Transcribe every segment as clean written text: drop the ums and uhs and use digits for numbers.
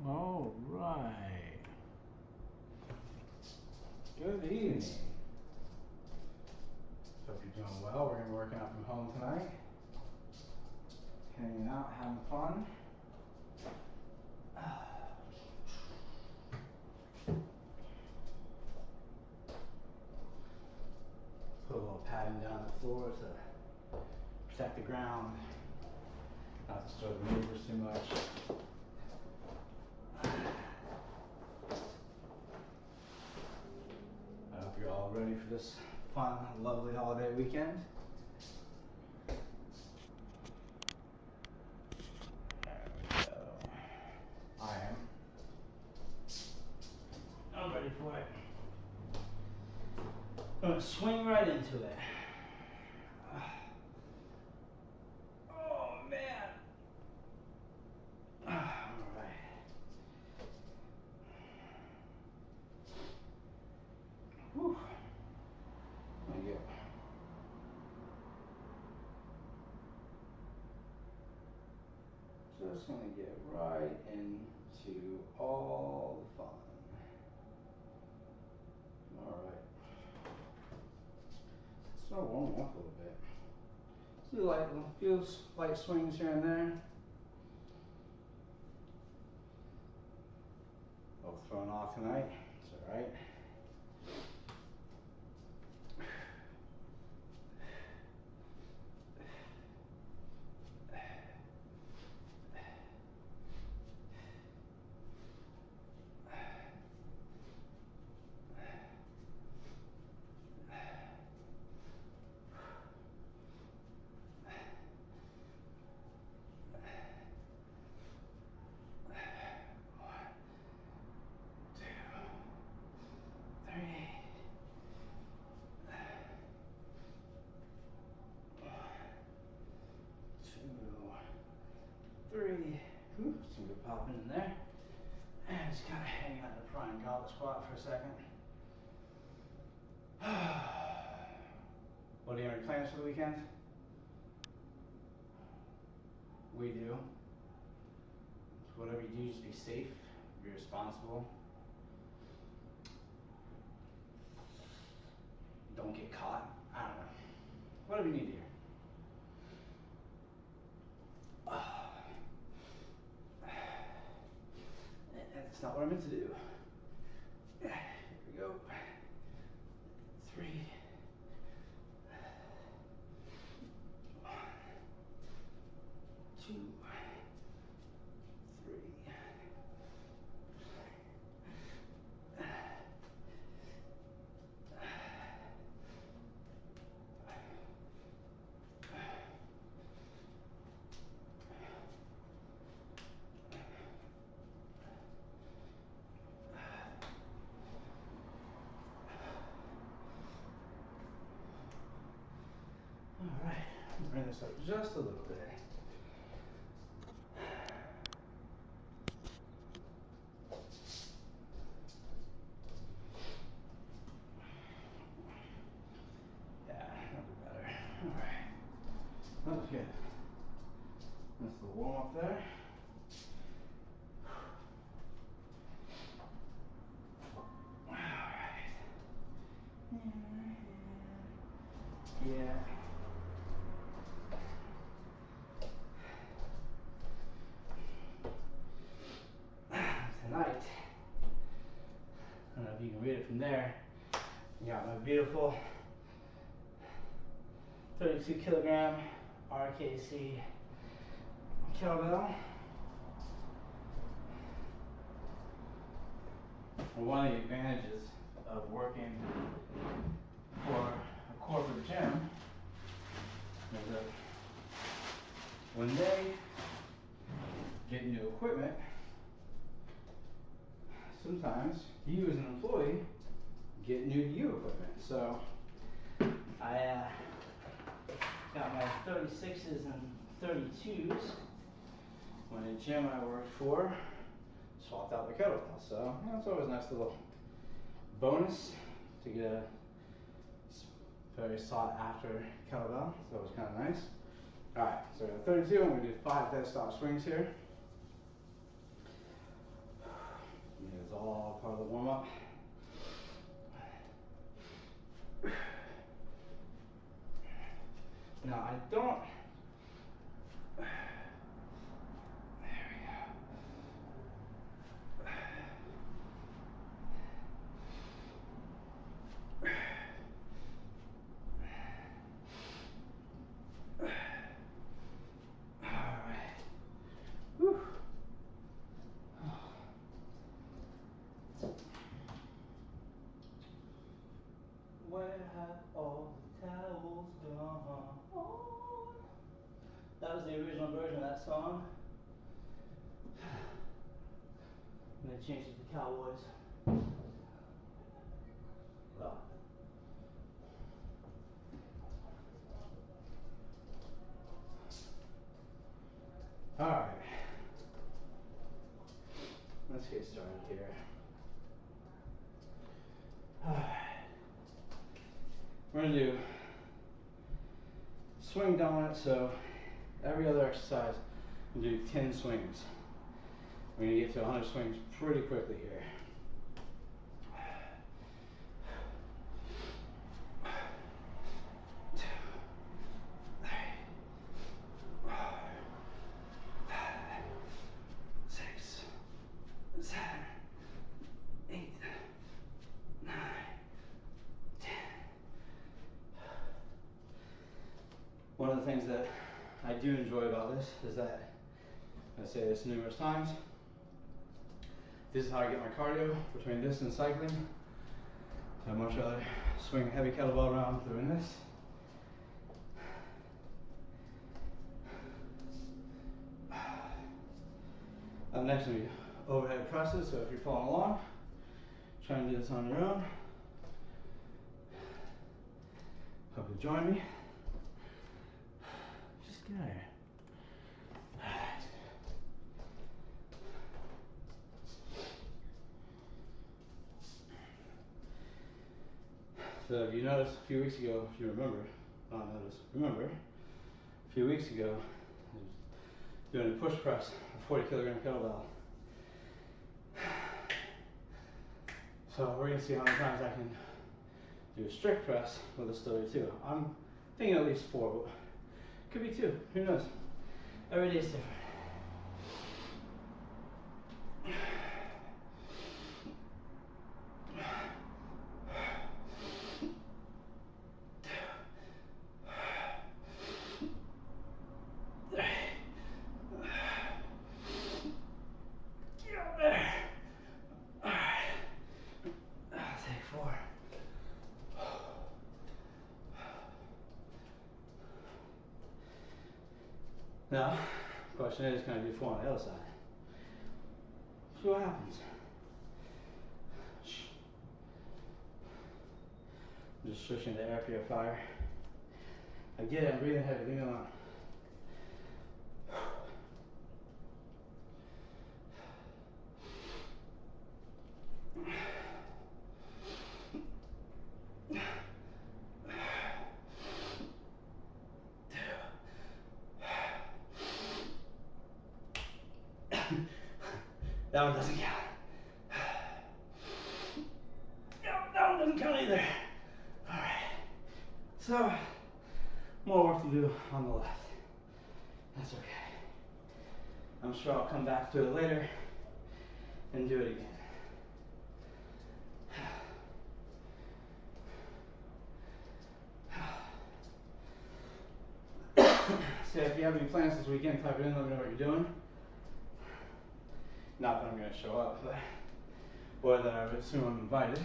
All right. Good evening. Hope you're doing well. We're going to be working out from home tonight. Hanging out, having fun. Put a little padding down the floor to protect the ground. Not disturb the neighbors too much. I hope you're all ready for this fun, lovely holiday weekend. There we go. I am. I'm ready for it. I'm gonna swing right into it. Oh man. All right. Whew. There you go. Just gonna get right into all the fun. All right. Start warming up a little bit. Do like a few light swings here and there. Both thrown off tonight. It's all right. Three. Whew, some good popping in there. And just kind of hang out in the front goblet squat for a second. What are your plans for the weekend? We do. So whatever you do, just be safe, be responsible. Don't get caught. I don't know. Whatever you need to hear. That's not what I meant to do. Here we go. 3. 2. 3. All right, bring this up just a little bit. Yeah, that'll be better. All right, that was good. That's the warm up there. All right. Yeah. Tonight, I don't know if you can read it from there. You got my beautiful 32 kilogram RKC kettlebell. One of the advantages of working for a corporate gym is that when they get new equipment, sometimes you as an employee get new to you equipment. So I got my 36s and 32s when the gym I worked for swapped out the kettlebell. So it's always a nice little bonus to get a very sought after kettlebell. So it was kind of nice. All right, so 32, I'm going to do 5 dead stop swings here. part of the warm up. Now I don't. There we go. All right. Whew. Where have all the towels gone? That was the original version of that song. And they changed it to Cowboys. Well. All right. Let's get started here. All right. We're gonna do swing dominant, so every other exercise, we do 10 swings. We're gonna get to 100 swings pretty quickly here. One of the things that I do enjoy about this is that, I say this numerous times, this is how I get my cardio between this and cycling. I'd much rather swing a heavy kettlebell around doing this. Up next will be overhead presses, so if you're following along, try and do this on your own. Hope you join me. Just go. So if you noticed a few weeks ago, if you remember, not notice, remember, a few weeks ago, I was doing a push press, a 40 kilogram kettlebell. So we're gonna see how many times I can do a strict press with a story too. I'm thinking at least 4, but could be 2, who knows? Every day is different. Now, the question is, can I do 4 on the other side? See what happens. I'm just switching to air purifier. I get it, I'm breathing heavy, leave me alone. That one doesn't count. That one doesn't count either. Alright. So, more work to do on the left. That's okay. I'm sure I'll come back to it later and do it again. So if you have any plans this weekend, type it in, let me know what you're doing. Not that I'm going to show up, but or that I would assume I'm invited.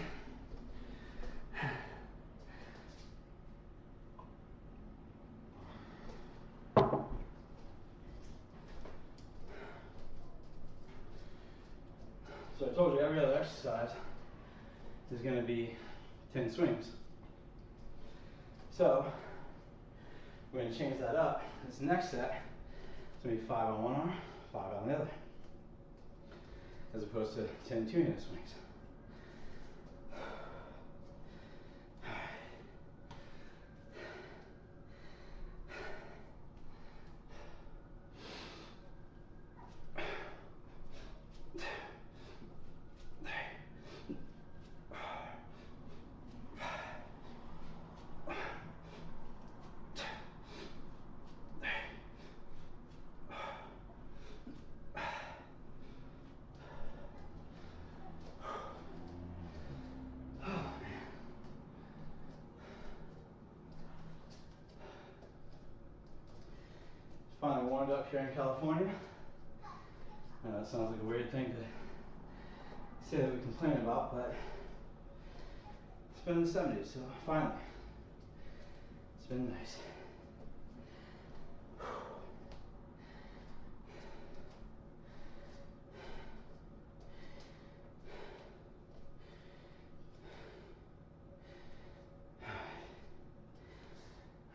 So I told you every other exercise is going to be 10 swings. So we're going to change that up. This next set is going to be 5 on one arm, 5 on the other, as opposed to 10 2-unit swings. up here in California. I know it sounds like a weird thing to say that we complain about, but it's been in the 70s, so finally, it's been nice.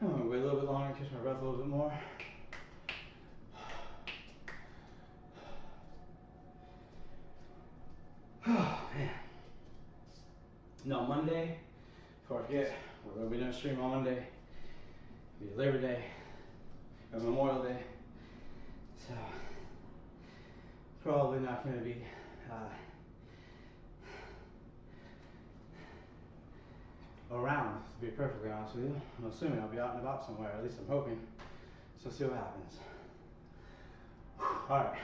I'm gonna wait a little bit longer, catch my breath a little bit more. Oh man. No, Monday, before I forget, we're gonna be no stream on Monday. It'll be Labor Day or Memorial Day. So probably not gonna be around, to be perfectly honest with you. I'm assuming I'll be out and about somewhere, at least I'm hoping. So see what happens. Alright.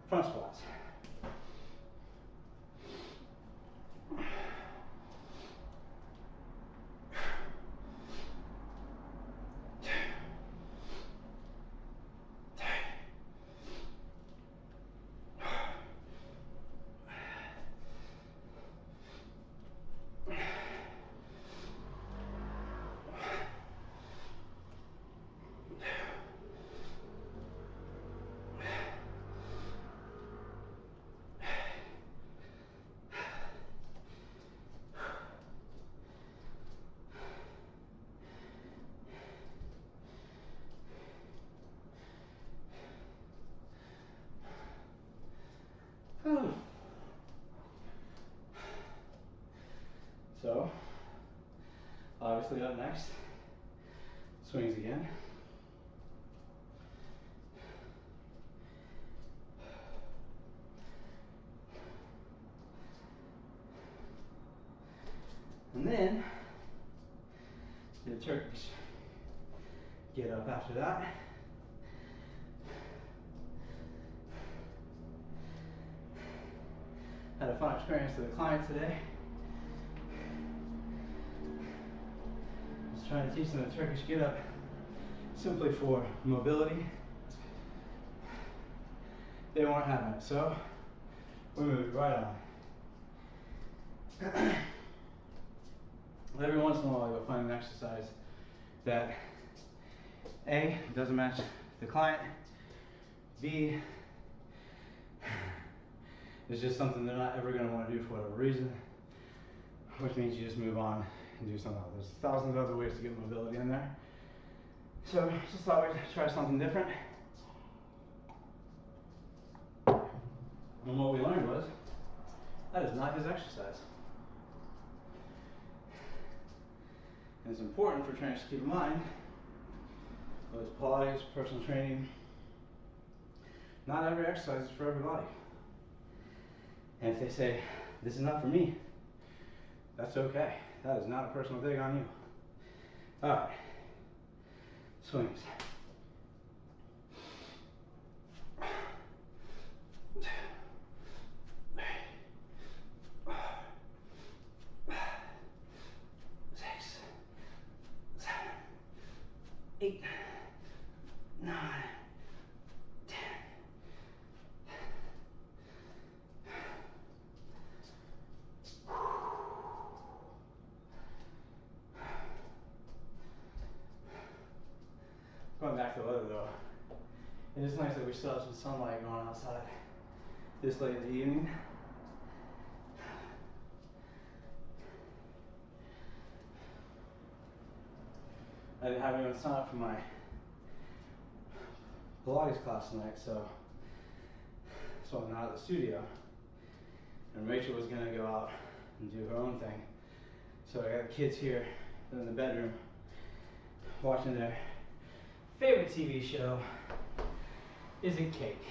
Front squats. So, obviously up next, swings again. And then, the Turkish get up after that. Had a fun experience with a client today. I was trying to teach them a Turkish get up simply for mobility. They weren't having it, so we moved right on. Every once in a while you'll find an exercise that A, doesn't match the client, B, is just something they're not ever going to want to do for whatever reason, which means you just move on and do something else. There's thousands of other ways to get mobility in there. So just thought we'd try something different. And what we learned was, that is not his exercise. And it's important for trainers to keep in mind, whether it's Pilates, personal training, not every exercise is for everybody. And if they say, this is not for me, that's okay. That is not a personal dig on you. All right, swings. 8, 9, 10. Going back to the weather though, it is nice that we still have some sunlight going outside this late in the evening. I didn't have anyone sign up for my Pilates class tonight, so I'm not at the studio. And Rachel was gonna go out and do her own thing. So I got the kids here in the bedroom watching their favorite TV show, Isn't Cake.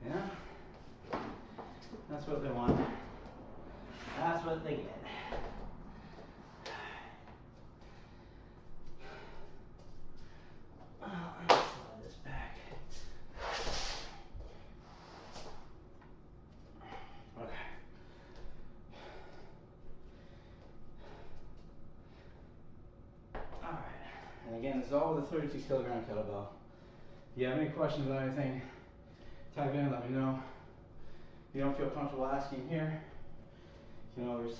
Yeah? That's what they want. That's what they get. Let's slide this back. Okay. is all with a 32 kilogram kettlebell. If you have any questions about anything, type in, let me know. If you don't feel comfortable asking here, you can always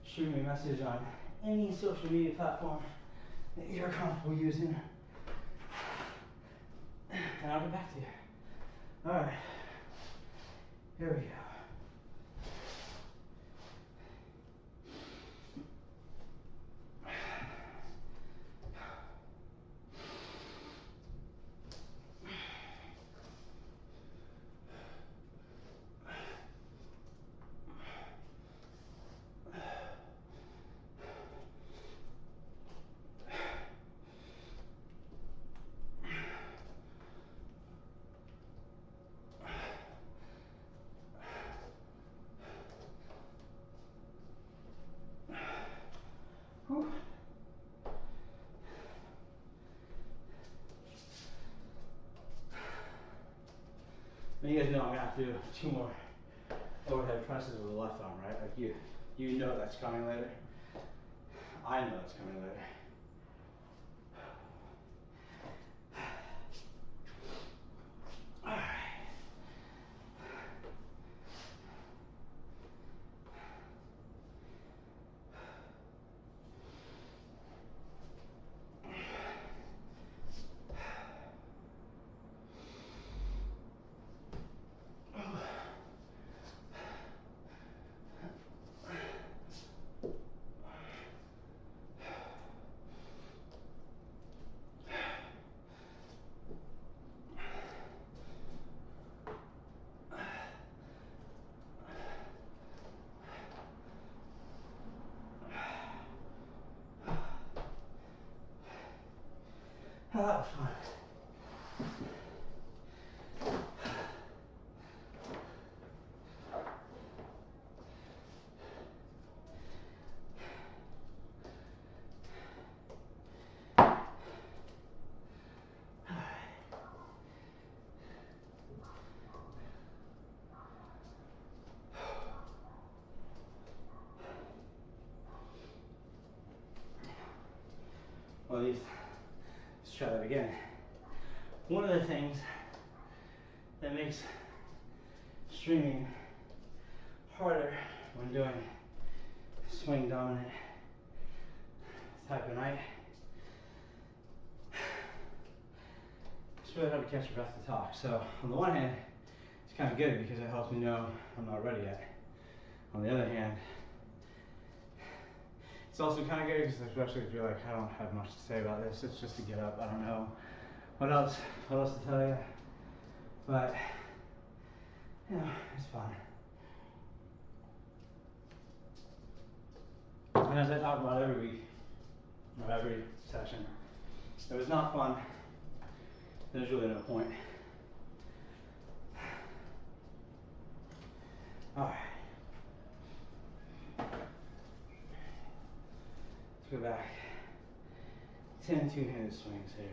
shoot me a message on any social media platform that you're comfortable using, and I'll get back to you. All right, here we go. Whew. Now you guys know I'm gonna have to do 2 more overhead presses with the left arm, right? Like you know that's coming later. I know that's coming later. All right. Oh, that was fun. Well, let's try that again. One of the things that makes streaming harder when doing swing dominant type of night is really hard to catch your breath to talk. So on the one hand, it's kind of good because it helps me know I'm not ready yet. On the other hand, it's also kind of good because especially if you're like, I don't have much to say about this, it's just to get up, I don't know what else to tell you, but you know, it's fun. And as I talk about every week, or every session, if it's not fun, there's really no point. All right. Let's go back. 10 two-handed swings here.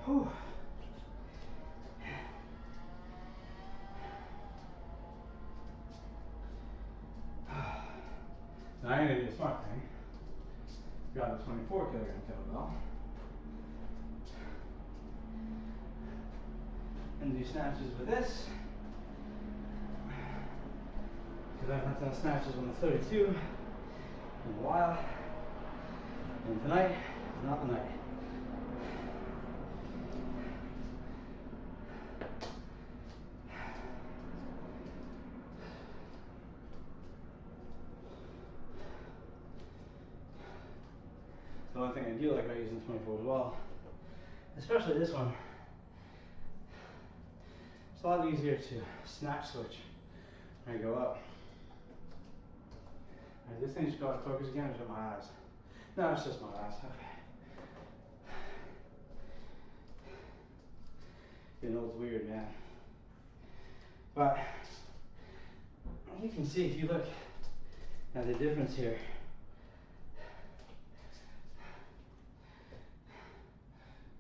Whew. Now I'm going to do a smart thing. Grab the 24 kilogram kettlebell and do snatches with this. Because I've not done snatches on the 32 in a while. And tonight is not the night. The one thing I do like about using 24 as well, especially this one, it's a lot easier to snatch switch when I go up. Right, this thing's got to focus again, or is it my eyes? No, it's just my eyes. Okay. Getting old's weird, man. But you can see if you look at the difference here.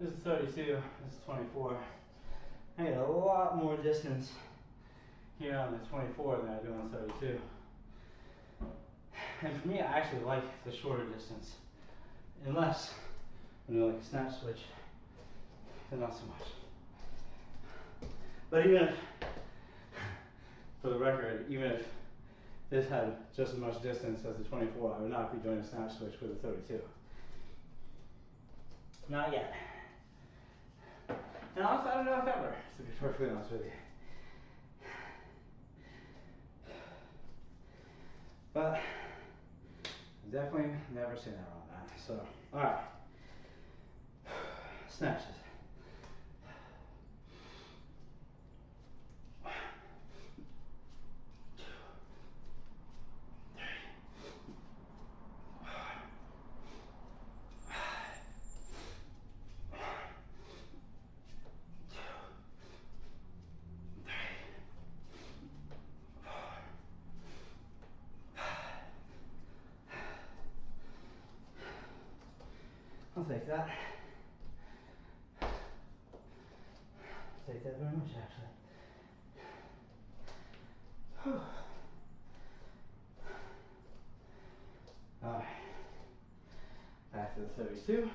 This is 32, this is 24. I get a lot more distance here on the 24 than I do on 32. And for me, I actually like the shorter distance. Unless when you like a snatch switch, then not so much. But even if, for the record, even if this had just as much distance as the 24, I would not be doing a snatch switch with the 32. Not yet. And honestly, I don't know if ever, to be perfectly honest with you. But I've definitely never seen that on that. So, alright. Snatches. I'll take that. Take that very much, actually. Whew. All right. Back to the 32.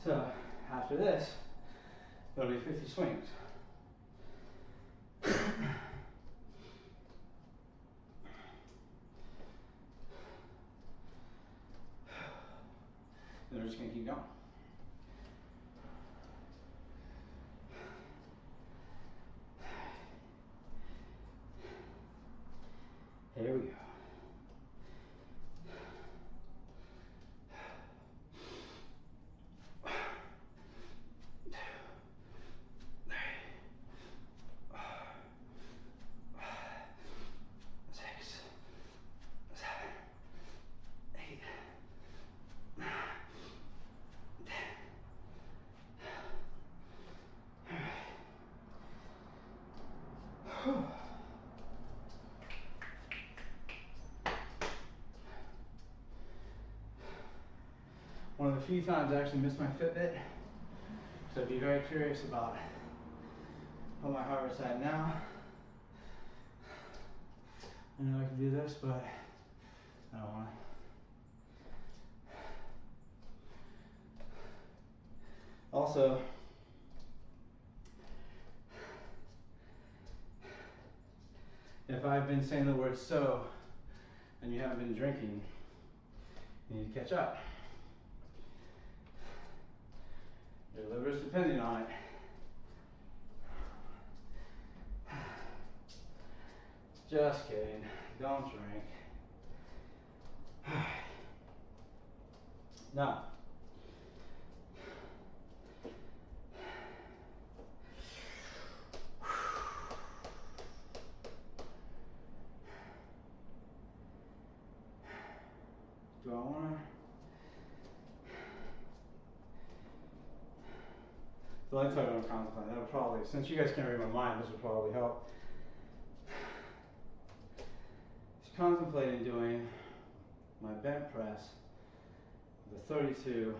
So after this, it'll be 50 swings. Then we're just gonna keep going. Here we go. One of the few times I actually missed my Fitbit, so I'd be very curious about what my heart rate's at now. I know I can do this, but I don't want to. Also, if I've been saying the word so and you haven't been drinking, you need to catch up. Your liver's depending on it. Just kidding. Don't drink. Now, do I want to? So let me tell you what I'm contemplating. That would probably, since you guys can't read my mind, this would probably help. Just contemplating doing my bent press, the 32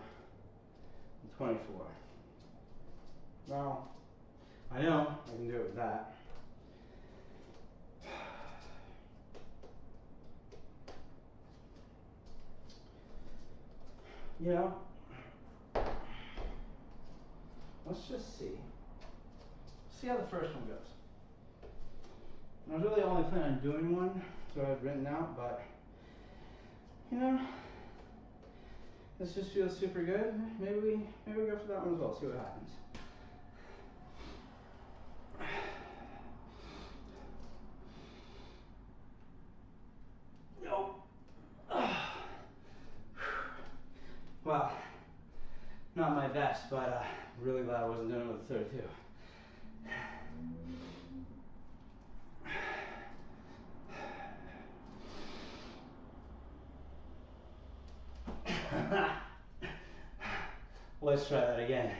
and 24. Well, I know I can do it with that. You know, let's just see. See how the first one goes. I was really only planning on doing one, so I had written out, but you know, this just feels super good. Maybe we go for that one as well. See what happens. Nope. Well, not my best, but really glad I wasn't doing it with the 32. Let's try that again.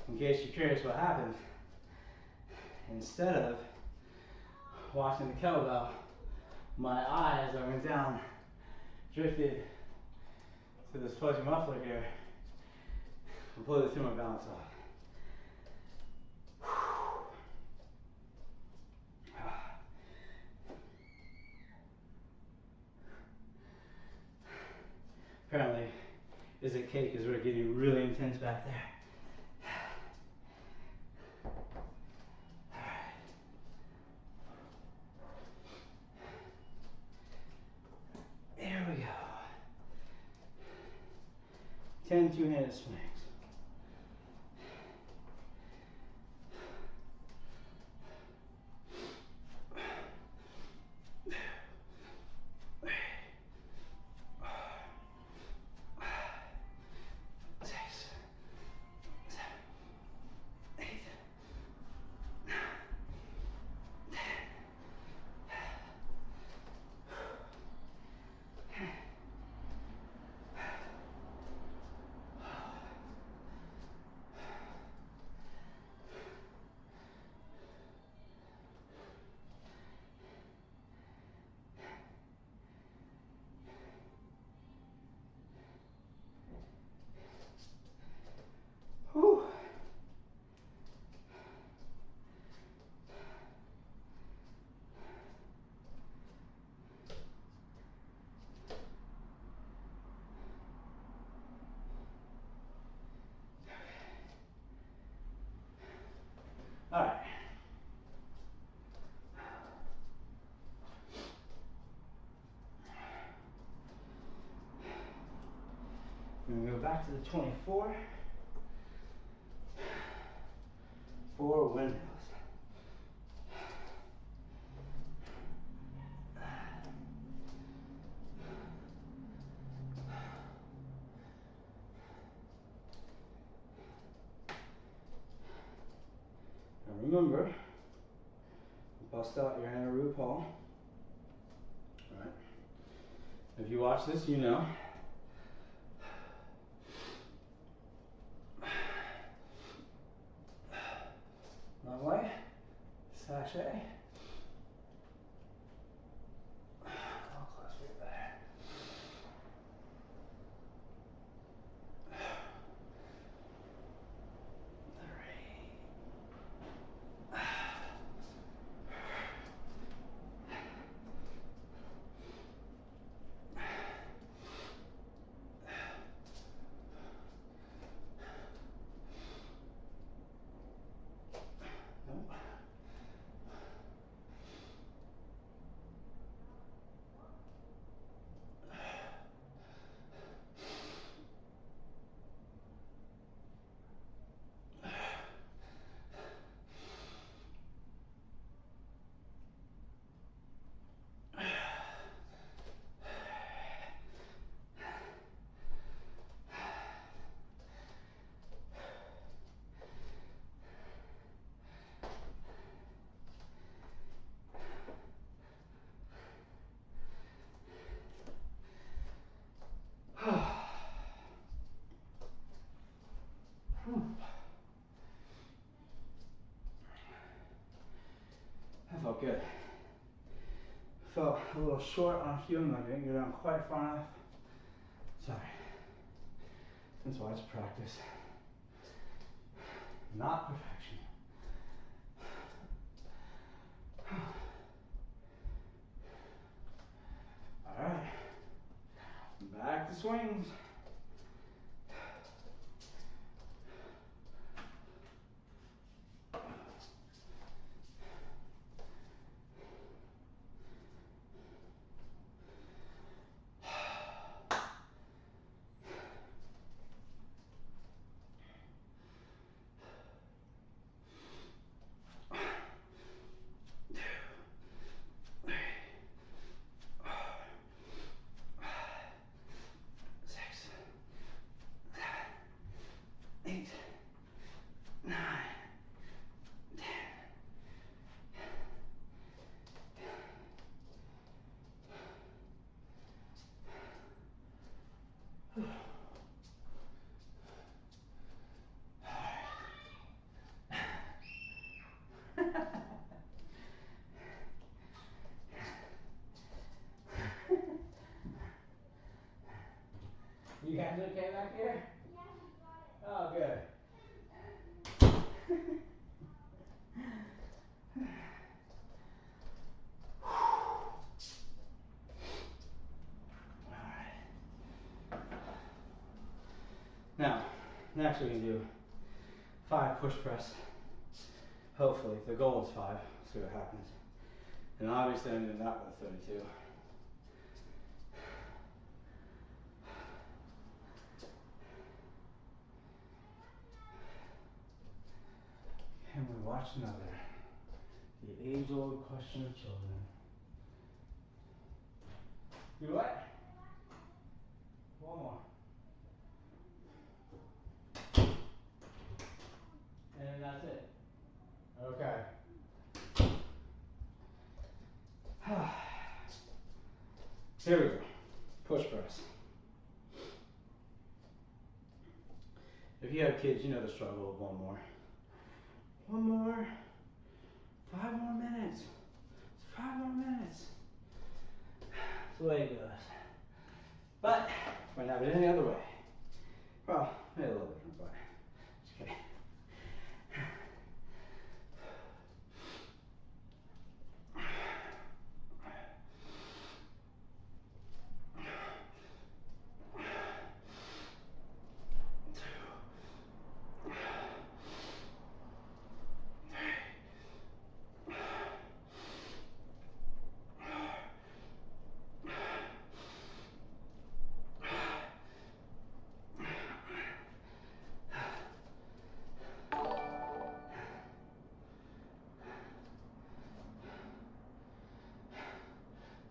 In case you're curious what happened, instead of watching the kettlebell, my eyes, as I went down, drifted to this fuzzy muffler here. Completely threw my balance off. Apparently, is it cake because we're getting really intense back there. There we go. 10 two-handed swings. Whew. All right. We're going to go back to the 24. 4 windmills. Now remember, bust out your inner root ball. All right. If you watch this, you know. Long way. Sachet. All close way back. That felt good. Felt a little short on a few of them. I didn't go down quite far enough. Sorry. That's why it's practice. Not perfection. All right. Back to swings. You guys okay back here? Oh, good. Now, next we can do 5 push press. Hopefully, the goal is 5. See what happens. And obviously, I'm doing that with a 32. And we watch another. The age-old question of children. Do what? One more. And then that's it. Okay. Here we go. Push press. If you have kids, you know the struggle of one more. One more. 5 more minutes. 5 more minutes. That's the way it goes. But, might have it any other way. Well, maybe a little different, but just kidding.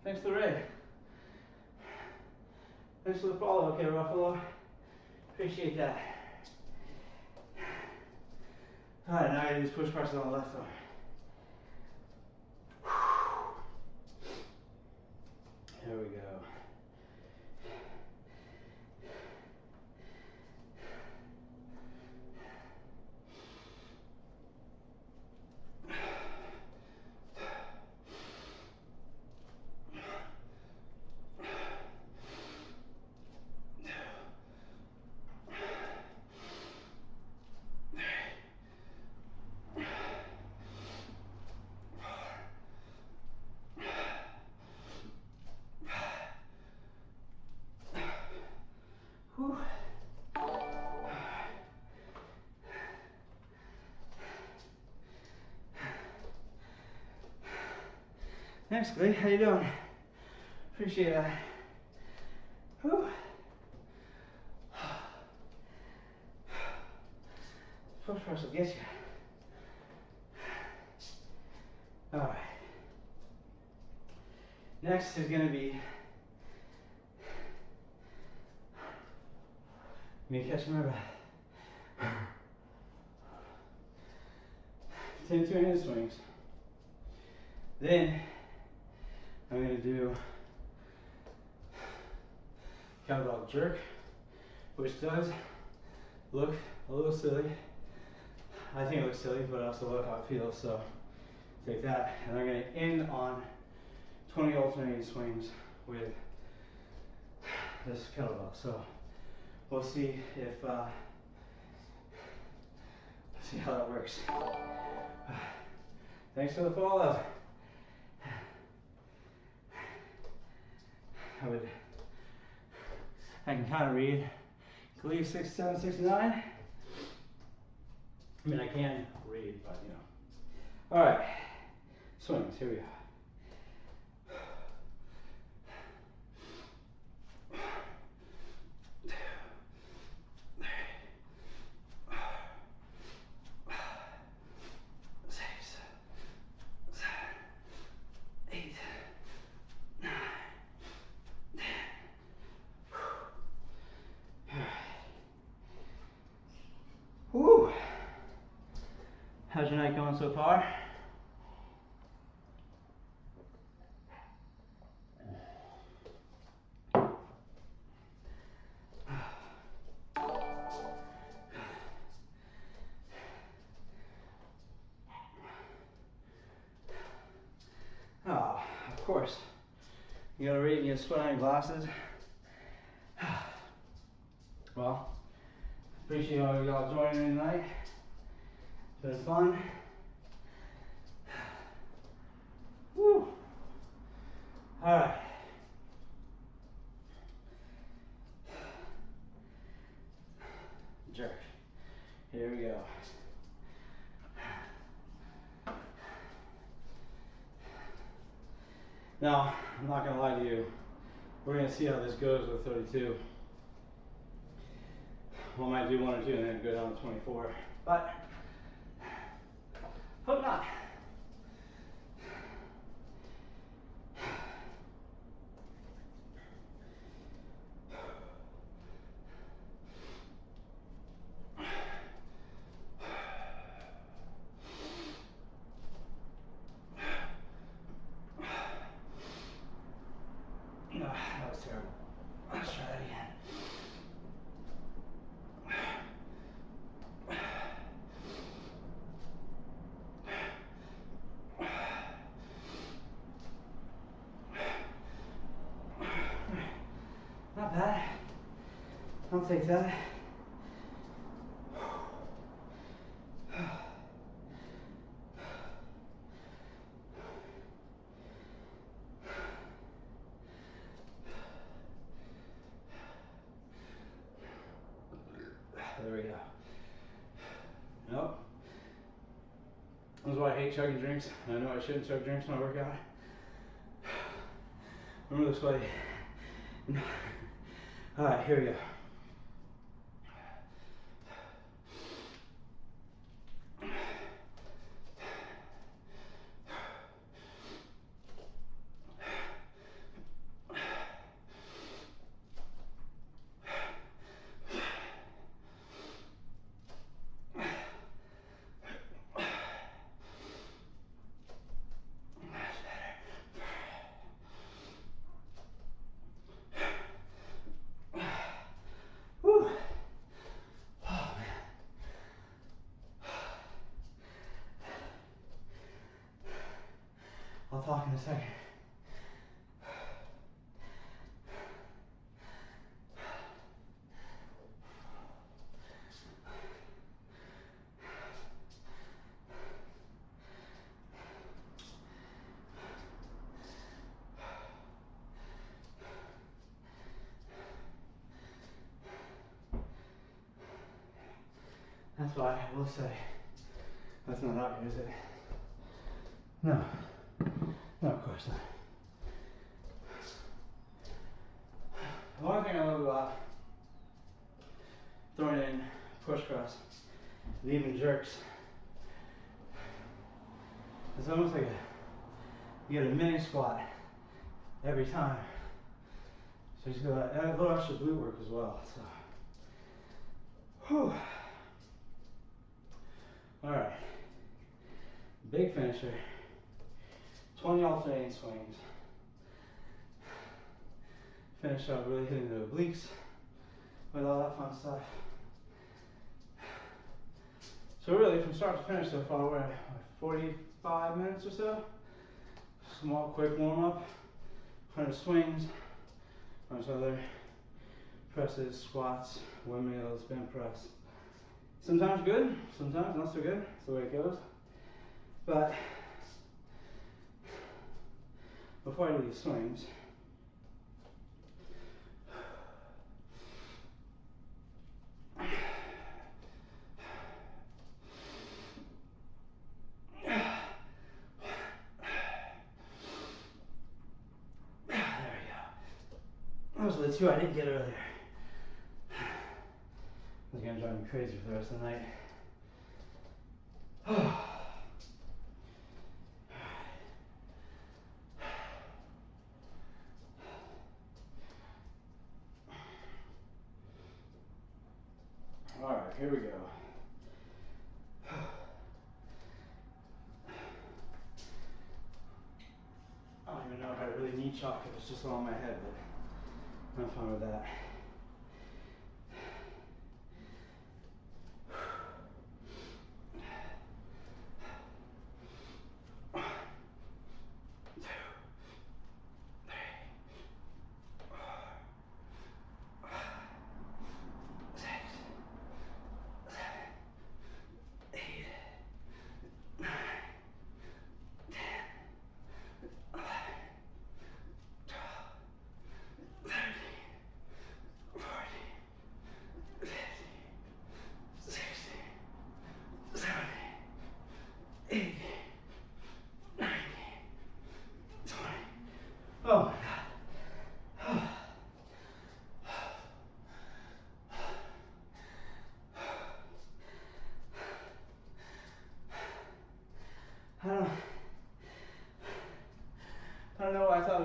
Thanks for the raid. Thanks for the follow, okay, Ruffalo? Appreciate that. Alright, now I gotta do push presses on the left arm. Here we go. Whew. Thanks, Glee. How you doing? Appreciate that. Whew. Push press will get you. Alright. Next is going to be me catching my breath. 10 2-handed swings. Then I'm going to do kettlebell jerk, which does look a little silly. I think it looks silly, but I also love how it feels, so take that. And I'm going to end on 20 alternating swings with this kettlebell. So we'll see if, see how that works. Thanks for the follow. I can kind of read Glee 67, 69. I mean, I can read, but you know. All right, swings, here we go. 10. Woo! How's your night going so far? Oh, of course. You gotta read and you gotta sweat on your glasses. Well, appreciate all y'all joining me tonight. It's been fun. Woo! Alright. Jerk. Here we go. Now, I'm not going to lie to you. We're going to see how this goes with 32. We might do 1 or 2 and then go down to 24. But, hope not. No, that was terrible. Let's try that again. Not bad. I'll take that. There we go. Nope. This is why I hate chugging drinks. I know I shouldn't chug drinks when I work out. I'm really sweaty. Alright, here we go. Whew. Oh man. I'll talk in a second. That's why I will say, that's not out here, is it? No. No, of course not. The one thing I love about throwing in push cross and even jerks, it's almost like you get a mini squat every time. So you just got a little extra glute work as well. So, whew. All right, big finisher, 20 alternating swings. Finish up really hitting the obliques with all that fun stuff. So really, from start to finish so far, we're at 45 minutes or so. Small, quick warm up, 100 swings, a bunch of other presses, squats, windmills, bench press. Sometimes good, sometimes not so good. That's the way it goes. But before I do these swings, those are the 2 I didn't get earlier. It's gonna drive me crazy for the rest of the night. All right, here we go. I don't even know if I really need chalk if it's just all in my head, but I'm fine with that.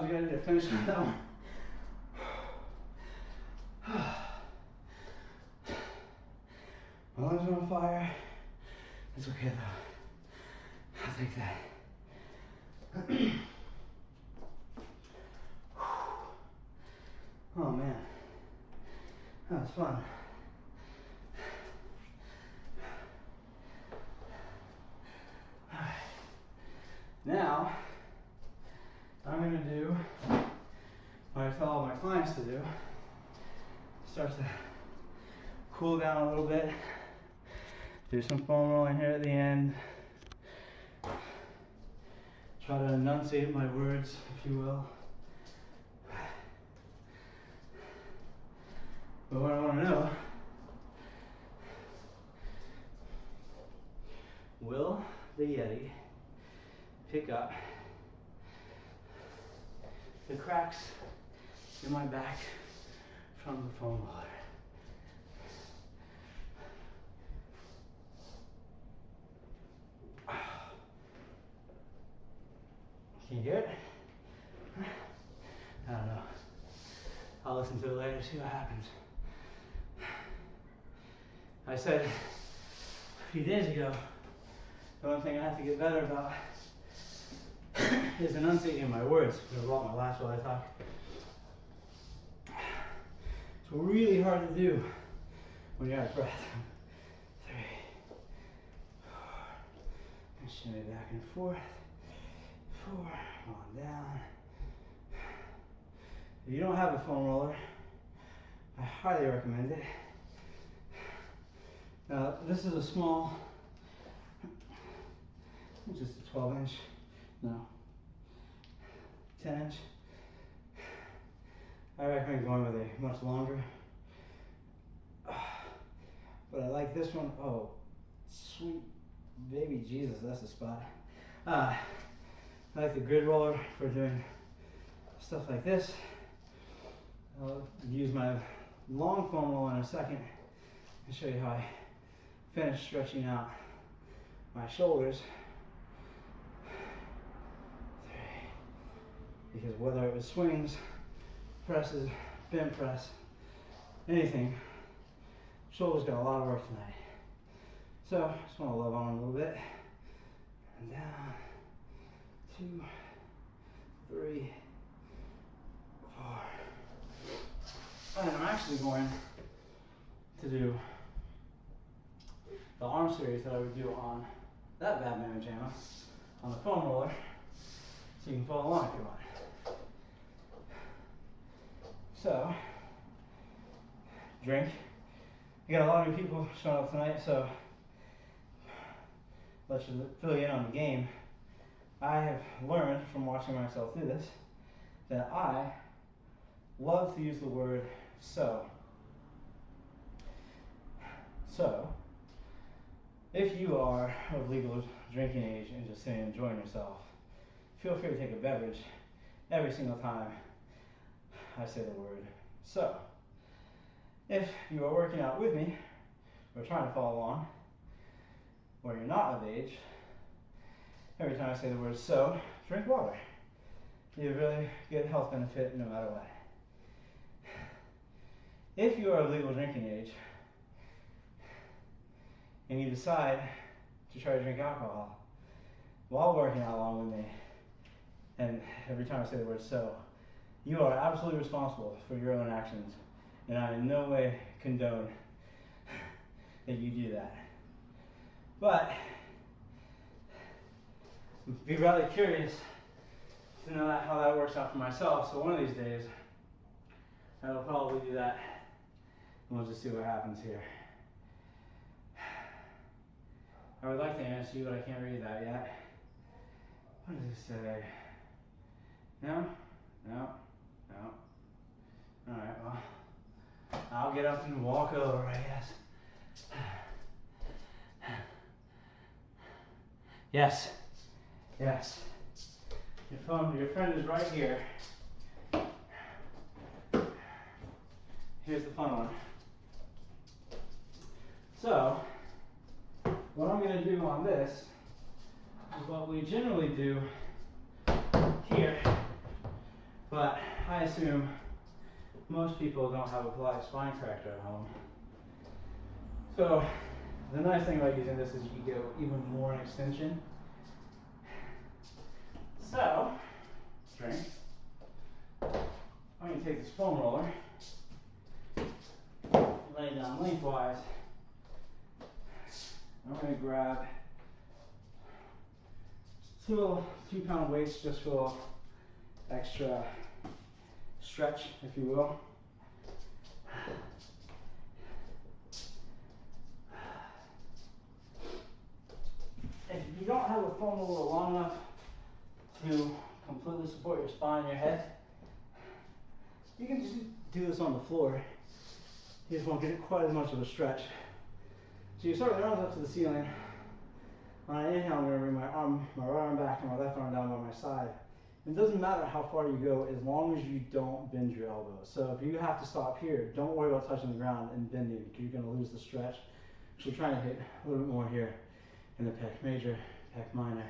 we gotta do to finish that one. My lungs are on fire. It's okay though. I'll take that. Oh man, that was fun. Now, I'm going to do what I tell all my clients to do. Start to cool down a little bit. Do some foam rolling here at the end. Try to enunciate my words, if you will. But what I want to know, will the Yeti pick up the cracks in my back from the foam roller? Can you hear it? I don't know. I'll listen to it later, see what happens. I said a few days ago, the one thing I have to get better about is enunciating my words. I'm gonna roll my lash while I talk. It's really hard to do when you're out of breath. 3, 4, and shimmy back and forth. 4, on down. If you don't have a foam roller, I highly recommend it. Now, this is a small, just a 12-inch, no, 10-inch. I recommend going with a much longer. But I like this one. Oh, sweet baby Jesus, that's the spot. I like the grid roller for doing stuff like this. I'll use my long foam roller in a second and show you how I finish stretching out my shoulders. 3. Because whether it was swings, presses, bench press, anything, shoulders got a lot of work tonight. So I just want to love on a little bit. And down. 2, 3, 4. And I'm actually going to do the arm series that I would do on that Batman pajama on the foam roller, so you can follow along if you want. So, drink. We got a lot of new people showing up tonight, so let's just fill you in on the game. I have learned from watching myself do this that I love to use the word so. So, if you are of legal drinking age and just sitting enjoying yourself, feel free to take a beverage every single time I say the word so. If you are working out with me or trying to follow along, or you're not of age, every time I say the word so, drink water. You have a really good health benefit no matter what. If you are of legal drinking age and you decide to try to drink alcohol while working out along with me, and every time I say the word so, you are absolutely responsible for your own actions, and I in no way condone that you do that. But be rather curious to know how that works out for myself, so one of these days I will probably do that, and we'll just see what happens here. I would like to answer you, but I can't read that yet. What does it say? No? No? No? Alright, well, I'll get up and walk over, I guess. Yes. Yes. Your friend is right here. Here's the fun one. So, what I'm going to do on this is what we generally do here But I assume most people don't have a Pilates spine corrector at home. So the nice thing about using this is you can go even more in extension. So, strength. I'm going to take this foam roller, lay it down lengthwise. I'm going to grab 2-pound weights just for extra stretch, if you will. If you don't have a foam roller long enough to completely support your spine and your head, you can just do this on the floor. You just won't get quite as much of a stretch. So you start with your arms up to the ceiling. On an inhale, I'm going to bring my right arm back and my left arm down by my side. It doesn't matter how far you go as long as you don't bend your elbows. So if you have to stop here, don't worry about touching the ground and bending because you're going to lose the stretch. So we're trying to hit a little bit more here in the pec major, pec minor.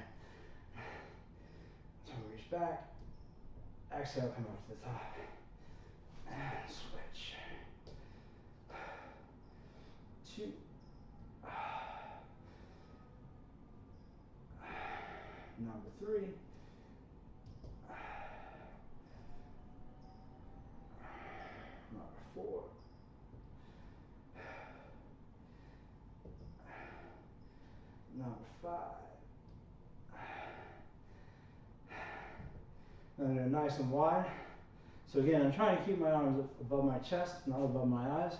So reach back, exhale, come up to the top, and switch. 2. Number 3. Number 4. Number 5. And they're nice and wide. So again, I'm trying to keep my arms above my chest, not above my eyes.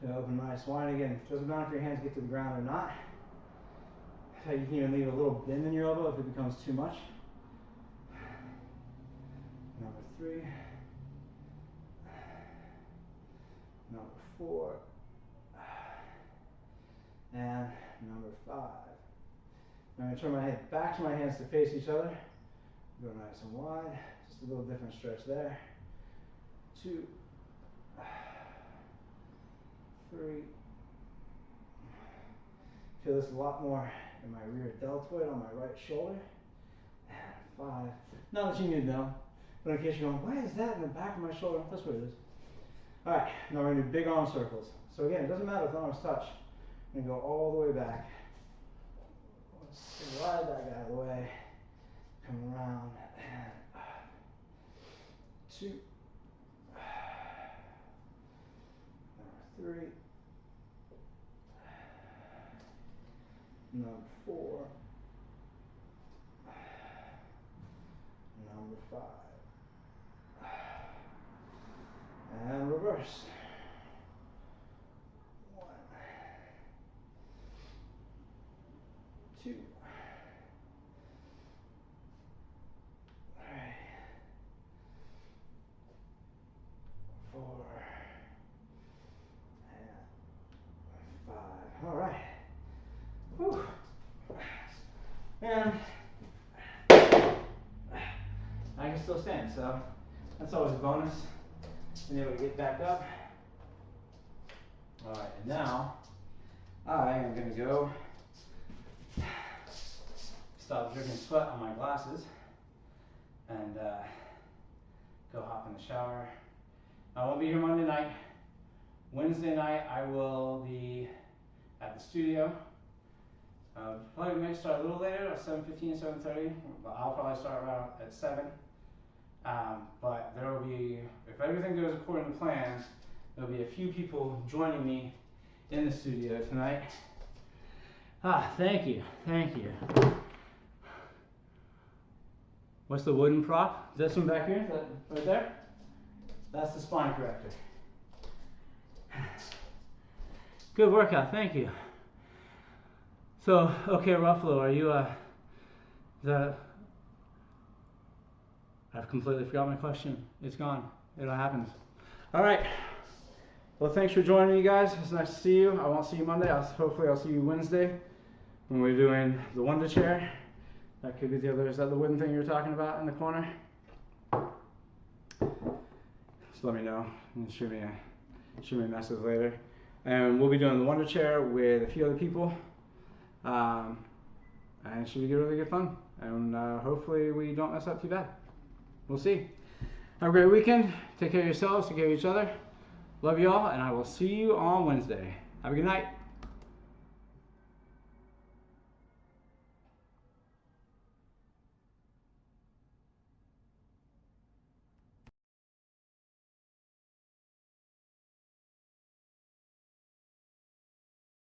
So open nice wide again. It doesn't matter if your hands get to the ground or not. So you can even leave a little bend in your elbow if it becomes too much. Number 3. Number 4. And number 5. I'm going to turn my head back to my hands to face each other. Go nice and wide. Just a little different stretch there. 2. 3. Feel this a lot more in my rear deltoid on my right shoulder. And 5. Not that you need to know, but in case you're going, why is that in the back of my shoulder? That's what it is. Alright, now we're going to do big arm circles. So again, it doesn't matter if the arms touch. I'm going to go all the way back. Slide that guy out of the way. Come around. And 2. Number 3. Number 4. Number 5. And reverse. 1. 2. 3. 4. And 5. All right. Whew. And I can still stand, so that's always a bonus. Being able to get back up. All right, and now I am going to go stop dripping sweat on my glasses and go hop in the shower. I won't be here Monday night. Wednesday night I will be at the studio. Probably may start a little later, at 7:15, 7:30. But I'll probably start around at 7. But there will be, if everything goes according to plan, there'll be a few people joining me in the studio tonight. Thank you, thank you. What's the wooden prop? Is this one back here? Is that right there? That's the spine corrector. Good workout, thank you. So, okay, Ruffalo, are you I've completely forgot my question. It's gone. It happens. All right. Well, thanks for joining me, guys. It's nice to see you. I won't see you Monday. Hopefully, I'll see you Wednesday when we're doing the Wonder Chair. That could be the other. Is that the wooden thing you were talking about in the corner? Just let me know and shoot me a message later. And we'll be doing the Wonder Chair with a few other people. And it should be really good fun. And hopefully we don't mess up too bad. We'll see. Have a great weekend. Take care of yourselves, take care of each other. Love you all, and I will see you on Wednesday. Have a good night.